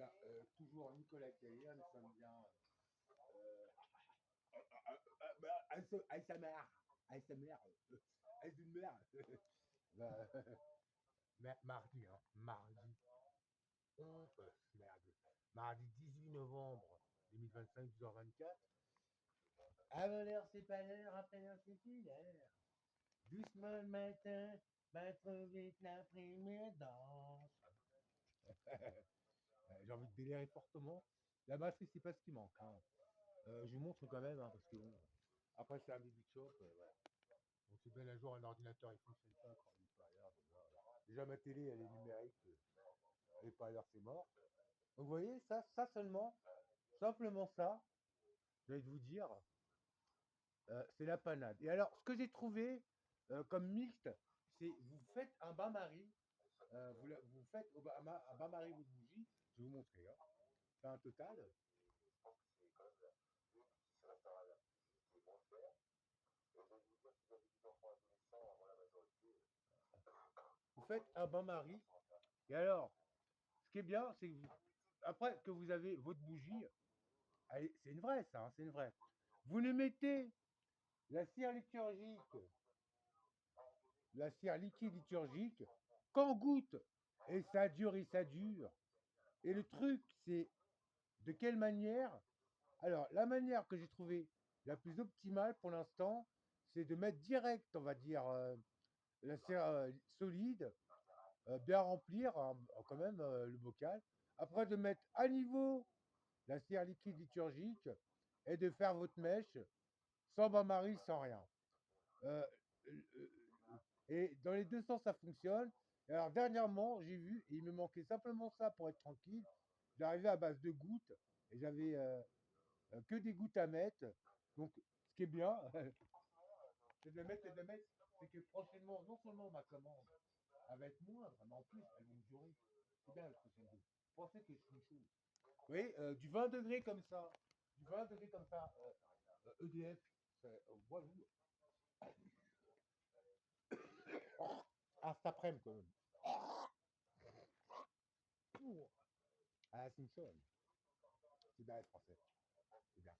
Ça, toujours Nicolas Caillé, nous sommes bien. ASMR, ASMR, ASMR. Bah, mardi, hein, mardi, merde. Mardi 18 novembre 2025, 12h24. Avant l'heure, c'est pas l'heure, après l'heure, c'est plus l'heure. Doucement le matin, pas trop vite l'après-midi danse. J'ai envie de délirer fortement. La batterie, c'est pas ce qui manque. Hein. Je vous montre quand même, hein, parce que bon, après, c'est un baby shop. Voilà. On se donne un jour un ordinateur, il fonctionne pas quand il est pas à l'heure. Déjà, ma télé, elle est numérique, elle est pas à l'heure, c'est mort. Donc, vous voyez, ça seulement, simplement ça, je vais vous dire, c'est la panade. Et alors, ce que j'ai trouvé comme mixte, c'est vous faites un bain-marie, vous faites un bain-marie votre bougie, je vais vous montrer. Hein. C'est un total. Vous faites un bain-marie. Et alors, ce qui est bien, c'est que après que vous avez votre bougie, c'est une vraie ça, hein, c'est une vraie. Vous ne mettez la cire liturgique, la cire liquide liturgique, qu'en goutte. Et ça dure et ça dure. Et le truc, c'est de quelle manière. Alors, la manière que j'ai trouvée la plus optimale pour l'instant, c'est de mettre direct, on va dire, la cire solide, bien remplir quand même le bocal. Après, de mettre à niveau la cire liquide liturgique et de faire votre mèche sans bain-marie, sans rien. Euh, euh, et dans les deux sens, ça fonctionne. Et alors, dernièrement, j'ai vu, et il me manquait simplement ça pour être tranquille. J'arrivais à base de gouttes et j'avais que des gouttes à mettre. Donc, ce qui est bien, c'est de mettre, c'est que prochainement, non seulement ma commande, elle va être moindre, mais en plus, elles vont durer. C'est bien le prochain goût. Pensez que je suis chaud. Vous voyez, du 20 degrés comme ça, du 20 degrés comme ça, EDF, voilà. Ah, cet après-midi, quand même. Ah, c'est une chose. C'est bien être français. C'est bien.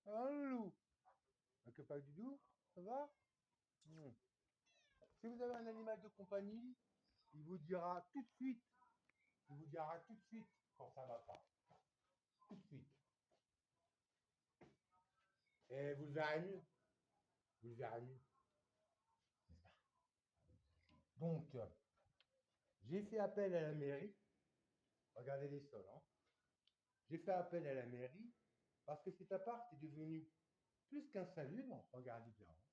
Ah, loulou. Un copain du doux, ça va. Si vous avez un animal de compagnie, il vous dira tout de suite, il vous dira tout de suite quand ça va pas. Tout de suite. Et vous le verrez mieux. Vous le verrez mieux. Donc, j'ai fait appel à la mairie. Regardez les sols. Hein. J'ai fait appel à la mairie parce que cet appart est devenu plus qu'insalubre. Regardez bien. Hein.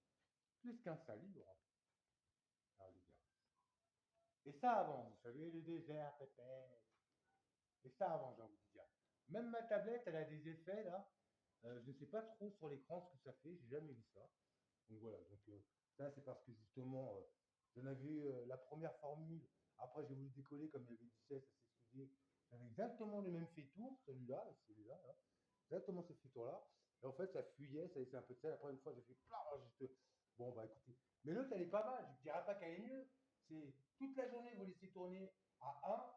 Plus qu'insalubre. Regardez bien. Et ça avant, vous savez, le désert, pépère. Et ça avant, j'ai envie de dire. Même ma tablette, elle a des effets là. Je ne sais pas trop sur l'écran ce que ça fait, j'ai jamais vu ça. Donc voilà, donc ça c'est parce que justement, j'en avais eu la première formule. Après, j'ai voulu décoller comme il y avait 17, ça s'est soudé. J'avais exactement le même fait-tour, celui-là, et celui-là, là. Exactement ce fait-tour-là. Et en fait, ça fuyait, ça laissait un peu de sel. Après, une fois, j'ai fait plein, juste. Bon, bah écoutez. Mais l'autre, elle est pas mal. Je ne dirais pas qu'elle est mieux. C'est toute la journée, vous laissez tourner à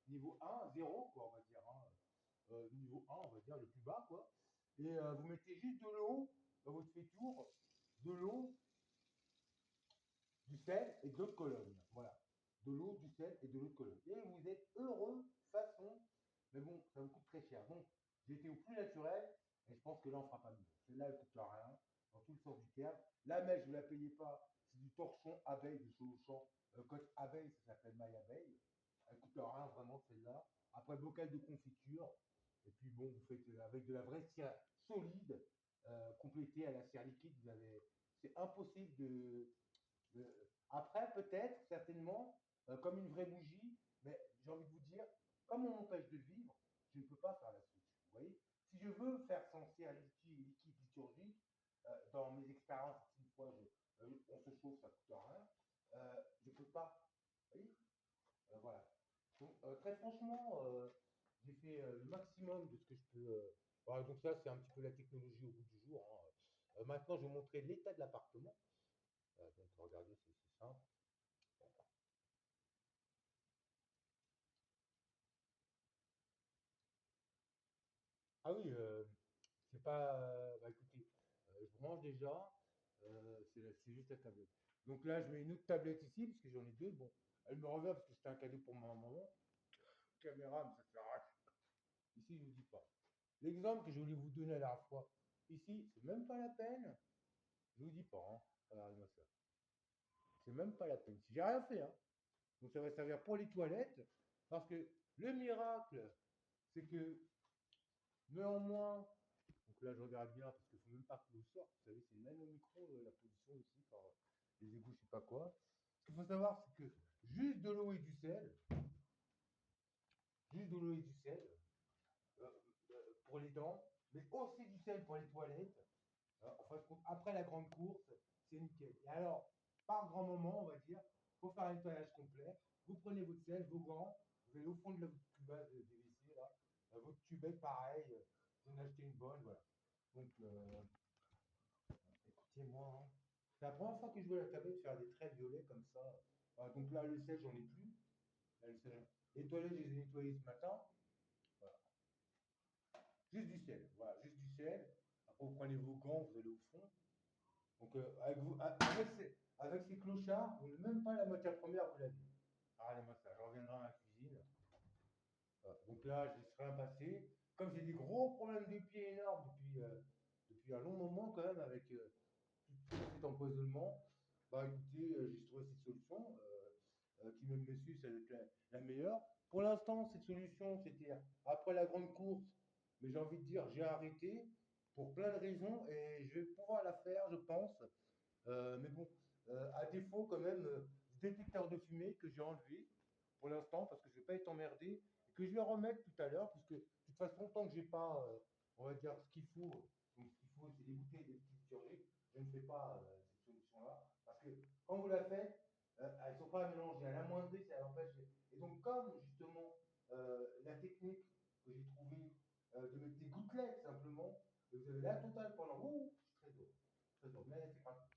1, niveau 1, 0, quoi, on va dire. Hein. Niveau 1, on va dire, le plus bas, quoi. Et vous mettez juste de l'eau dans votre fait-tour, de l'eau, du sel et de l'eau de Cologne. Voilà. De l'eau, du sel et de l'eau de Cologne. Et vous êtes heureux, façon. Mais bon, ça vous coûte très cher. Donc, j'ai été au plus naturel et je pense que là, on ne fera pas mieux. Celle-là, elle ne coûte rien, dans tout le sens du terme. La mèche, je ne la payez pas. C'est du torchon abeille de chez Auchan. Côte abeille, ça s'appelle maille abeille. Elle ne coûte rien, vraiment, celle-là. Après, bocal de confiture. Et puis, bon, vous faites avec de la vraie cire solide, complétée à la cire liquide. Vous avez... C'est impossible après, peut-être, certainement, comme une vraie bougie, mais j'ai envie de vous dire, comme on m'empêche de vivre, je ne peux pas faire la switch. Vous voyez, si je veux faire sentir liquide liturgique, dans mes expériences, une fois on se chauffe, ça ne coûte rien, je ne peux pas. Vous voyez, Voilà. Donc, très franchement, j'ai fait le maximum de ce que je peux. Voilà, donc ça, c'est un petit peu la technologie au bout du jour, hein. Maintenant, je vais vous montrer l'état de l'appartement. Donc, regardez, c'est simple. Ah oui, c'est pas. Bah écoutez, je branche déjà. C'est juste la tablette. Donc là, je mets une autre tablette ici, parce que j'en ai deux. Bon, elle me revient parce que c'était un cadeau pour ma maman. Caméra, mais ça fait rien. Ici, je ne vous dis pas. L'exemple que je voulais vous donner la dernière fois, ici, c'est même pas la peine. Je vous dis pas, hein. Regardez-moi ça. C'est même pas la peine. Si j'ai rien fait, hein. Donc ça va servir pour les toilettes. Parce que le miracle, c'est que néanmoins, donc là je regarde bien parce qu'il ne faut même pas que l'eau sorte. Vous savez, c'est même au micro la position ici par les égouts, je sais pas quoi. Ce qu'il faut savoir, c'est que juste de l'eau et du sel, juste de l'eau et du sel euh, pour les dents, mais aussi du sel pour les toilettes. Enfin, après la grande course, c'est nickel. Et alors, par grand moment, on va dire, il faut faire un nettoyage complet. Vous prenez votre sel, vos gants, vous allez au fond de la cubase des WC, là, votre tubette, pareil, vous en achetez une bonne, voilà. Donc, écoutez-moi, hein. C'est la première fois que je vois la tablette faire des traits violets comme ça. Voilà, donc là, le sel, j'en ai plus. Là, le sel. Les toilettes, je les ai nettoyées ce matin. Voilà. Juste du sel, voilà, juste du sel. Après, vous prenez vos gants, vous allez au fond. Donc, avec ces clochards, vous n'avez même pas la matière première, vous l'avez. Regardez-moi ça, je reviendrai à la cuisine. Voilà. Donc là, je serai un passé. Comme j'ai des gros problèmes de pieds énormes depuis un long moment, quand même, avec tout cet empoisonnement, bah écoutez, j'ai trouvé cette solution qui même me suit, ça va être la meilleure. Pour l'instant, cette solution, c'était après la grande course, mais j'ai envie de dire, j'ai arrêté pour plein de raisons et je vais pouvoir la faire, je pense. Mais bon, à défaut quand même du détecteur de fumée que j'ai enlevé pour l'instant parce que je ne vais pas être emmerdé et que je vais remettre tout à l'heure puisque de toute façon, tant que j'ai pas, on va dire, ce qu'il faut, donc ce qu'il faut, c'est des bouteilles de petites turgiques, je ne fais pas cette solution-là parce que quand vous la faites, elles ne sont pas mélangées, à la moindre, ça empêche. Et donc, comme justement la technique que j'ai trouvée de mettre des gouttelettes simplement, vous avez la totale pendant. Ouh, je suis très dur, mais c'est pas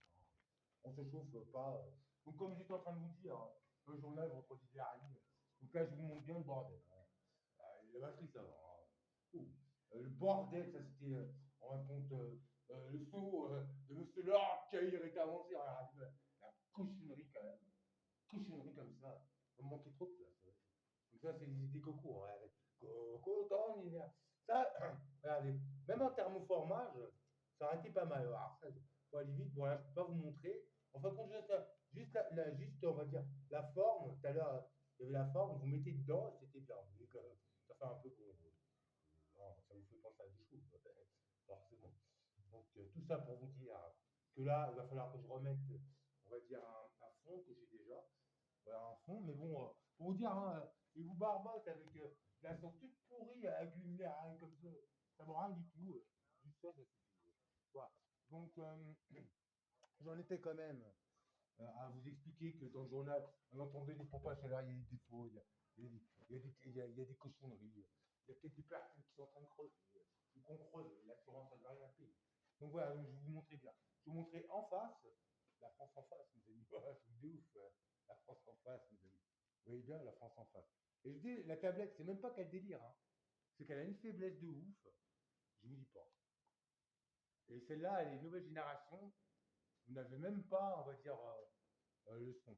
on se chauffe pas. Donc, comme j'étais en train de vous dire, hein, le journal vendredi dernier, donc là, je vous montre bien le bordel, hein. La batterie, ça va, hein. Ouh. Le bordel, ça c'était, on raconte le saut de Monsieur Lord qui a été avancé. La cochonnerie quand même. Cochonnerie comme ça. On me manquait trop de place, ouais. Donc, ça, c'est des cocos, hein. Coco, dans l'hiver. Ça, regardez, même en thermoformage, ça aurait été pas mal. Alors, ça, faut aller vite. Bon, là, je ne peux pas vous montrer. Enfin, quand juste, on va dire, la forme, tout à l'heure, il y avait la forme, vous mettez dedans, c'était bien. Donc, ça fait un peu bon. Non, ça vous fait penser à des choses, forcément. Donc, tout ça pour vous dire que là, il va falloir que je remette, on va dire, un fond que j'ai déjà. Voilà, un fond. Mais bon, pour vous dire, hein, ils vous barbotent avec la sauce toute pourrie avec une rien comme ça ne vaut rien du tout. Juste ça, ça suffit. Voilà. Donc, j'en étais quand même à vous expliquer que dans le journal, on entendait des pompes à chaleur, il y a des défauts, il y a des cochonneries, il y a peut-être des personnes qui sont en train de creuser, ou qu'on creuse, l'assurance ne va rien payer. Donc voilà, donc je vous montrer bien. Je vous montrer en face, la France en face, mes amis. Voilà, truc de ouf. La France en face, mes amis. Vous voyez bien, la France en face. Et je dis, la tablette, c'est même pas qu'elle délire, hein. C'est qu'elle a une faiblesse de ouf, je vous dis pas. Et celle-là, elle est nouvelle génération, vous n'avez même pas, on va dire, le son.